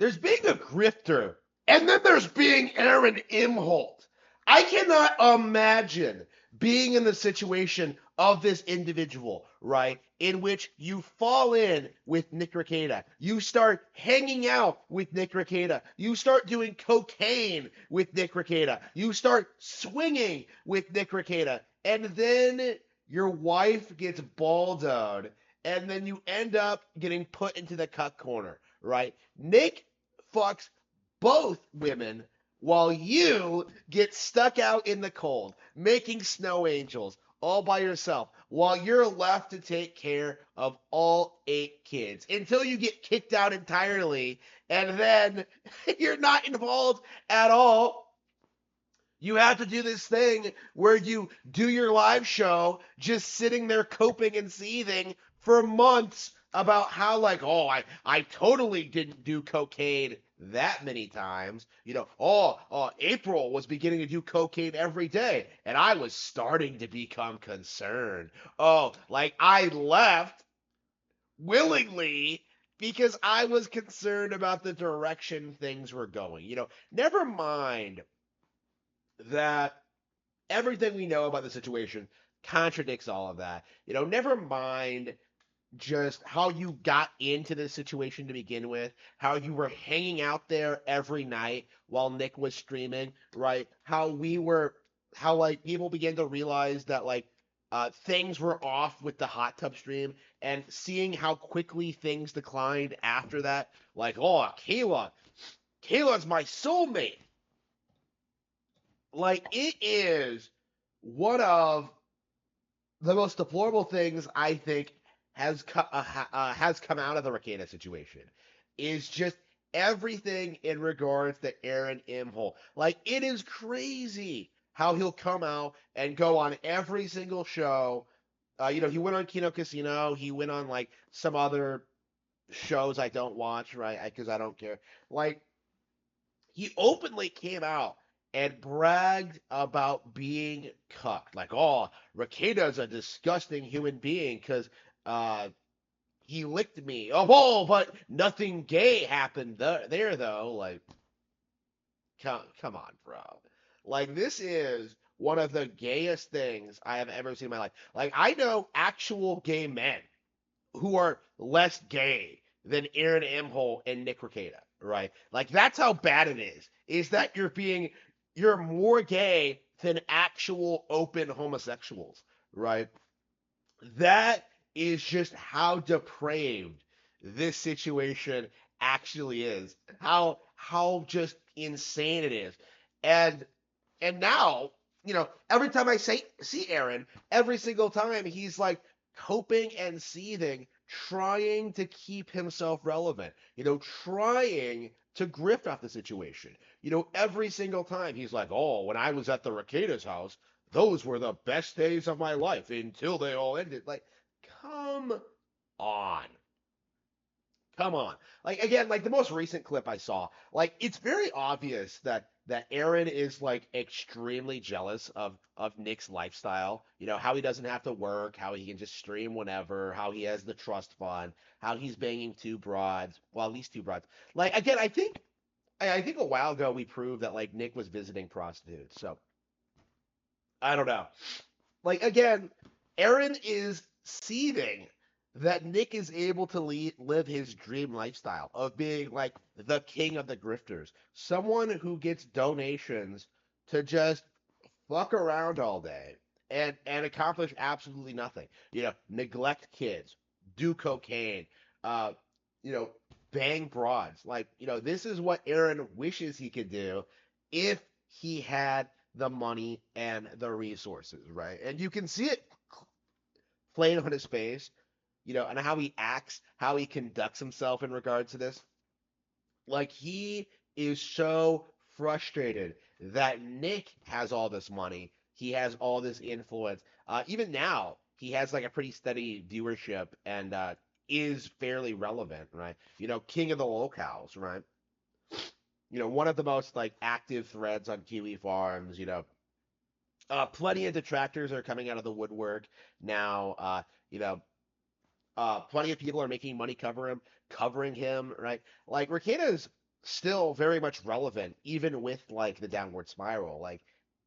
there's being a grifter, and then there's being Aaron Imholt. I cannot imagine being in the situation of this individual, right? In which you fall in with Nick Rekieta. You start hanging out with Nick Rekieta. You start doing cocaine with Nick Rekieta. You start swinging with Nick Rekieta. And then your wife gets balled-out, and then you end up getting put into the cut corner, right? Nick fucks both women while you get stuck out in the cold making snow angels all by yourself while you're left to take care of all 8 kids until you get kicked out entirely and then you're not involved at all. You have to do this thing where you do your live show just sitting there coping and seething for months about how, like, oh, I totally didn't do cocaine that many times. April was beginning to do cocaine every day, and I was starting to become concerned. Oh, like I left willingly because I was concerned about the direction things were going. Never mind that everything we know about the situation contradicts all of that. Never mind just how you got into this situation to begin with, how you were hanging out there every night while Nick was streaming, right? How like people began to realize that like things were off with the hot tub stream, and seeing how quickly things declined after that. Like, oh, Kayla's my soulmate. Like, it is one of the most deplorable things I think has come out of the Rekieta situation is just everything in regards to Aaron Imhole. Like, it is crazy how he'll come out and go on every single show. He went on Kino Casino. He went on like some other shows I don't watch, right? Because I don't care. Like, he openly came out and bragged about being cucked. Like, oh, Rekieta's a disgusting human being because uh, he licked me. Oh, but nothing gay happened there though. Like, come on, bro. Like, this is one of the gayest things I have ever seen in my life. Like, I know actual gay men who are less gay than Aaron Imhole and Nick Rekieta, right? Like, that's how bad it is. Is that you're more gay than actual open homosexuals, right? That is just how depraved this situation actually is. How just insane it is. And and now, every time I see Aaron, every single time he's like coping and seething, trying to keep himself relevant, trying to grift off the situation. Every single time he's like, oh, when I was at the Rekieta's house, those were the best days of my life until they all ended. Like, come on. Come on. Like, again, like the most recent clip I saw, like it's very obvious that Aaron is like extremely jealous of Nick's lifestyle. How he doesn't have to work, how he can just stream whenever, how he has the trust fund, how he's banging 2 broads, well, at least 2 broads. Like, again, I think a while ago we proved that like Nick was visiting prostitutes. So, I don't know. Like, again, Aaron is seething that Nick is able to live his dream lifestyle of being like the king of the grifters, someone who gets donations to just fuck around all day and accomplish absolutely nothing. Neglect kids, do cocaine, uh, you know, bang broads. Like, this is what Aaron wishes he could do if he had the money and the resources, right? And you can see it playing on his face, and how he acts, how he conducts himself in regards to this. Like, he is so frustrated that Nick has all this money, he has all this influence. Even now, he has like a pretty steady viewership and is fairly relevant, right? King of the locales, right? One of the most like active threads on Kiwi Farms. Plenty of detractors are coming out of the woodwork now. Plenty of people are making money covering him, right? Like, Rekieta's. still very much relevant, even with like the downward spiral. Like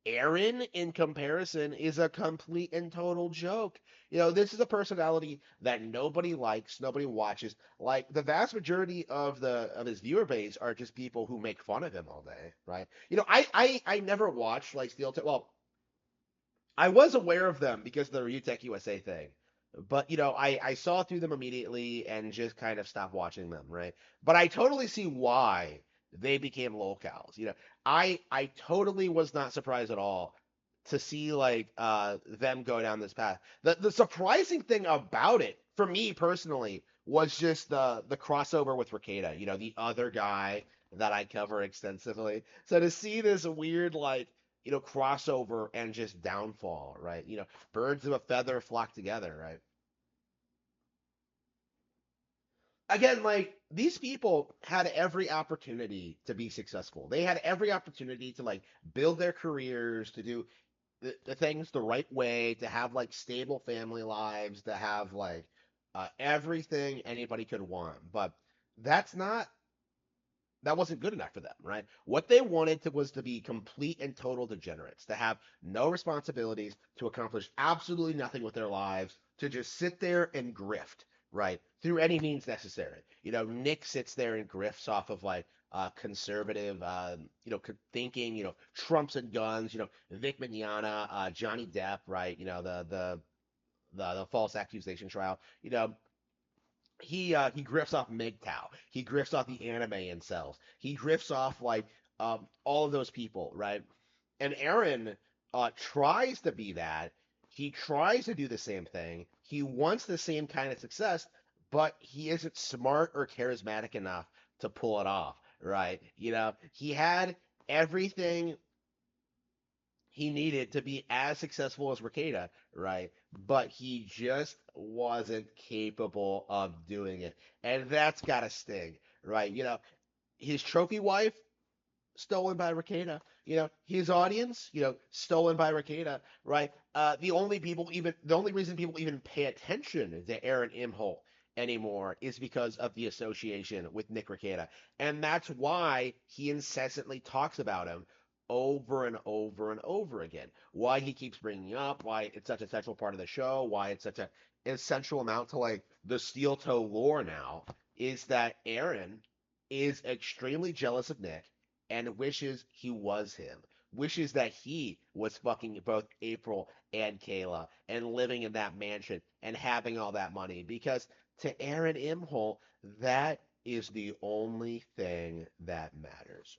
Aaron, in comparison, is a complete and total joke. This is a personality that nobody likes, nobody watches. Like the vast majority of his viewer base are just people who make fun of him all day, right? I never watched like Steel Toe. Well, I was aware of them because of the Ryutech USA thing. But I saw through them immediately and just kind of stopped watching them, right? But I totally see why they became locals. I totally was not surprised at all to see like them go down this path. The surprising thing about it, for me personally, was just the crossover with Rekieta, the other guy that I cover extensively. So to see this weird like crossover and just downfall, right? Birds of a feather flock together, right? Again, like these people had every opportunity to be successful. They had every opportunity to like build their careers, to do the things the right way, to have like stable family lives, to have like everything anybody could want. But that's not that wasn't good enough for them, right? What they wanted was to be complete and total degenerates, to have no responsibilities, to accomplish absolutely nothing with their lives, to just sit there and grift, right? Through any means necessary. Nick sits there and grifts off of like conservative, thinking, Trumps and guns, Vic Mignogna, Johnny Depp, right? The false accusation trial. He grifts off MGTOW. He grifts off the anime incels. He grifts off like all of those people, right? And Aaron tries to be that. He tries to do the same thing. He wants the same kind of success, but he isn't smart or charismatic enough to pull it off, right? He had everything he needed to be as successful as Rekieta, right? But he just wasn't capable of doing it. And that's gotta sting, right? His trophy wife, stolen by Rekieta. His audience, stolen by Rekieta, right? The only reason people even pay attention to Aaron Imhole anymore is because of the association with Nick Rekieta. And that's why he incessantly talks about him over and over and over again. Why he keeps bringing up, why it's such a central part of the show, why it's such a essential amount to like the steel toe lore now is that Aaron is extremely jealous of Nick and wishes he was him. Wishes that he was fucking both April and Kayla and living in that mansion and having all that money. Because to Aaron Imhole, that is the only thing that matters.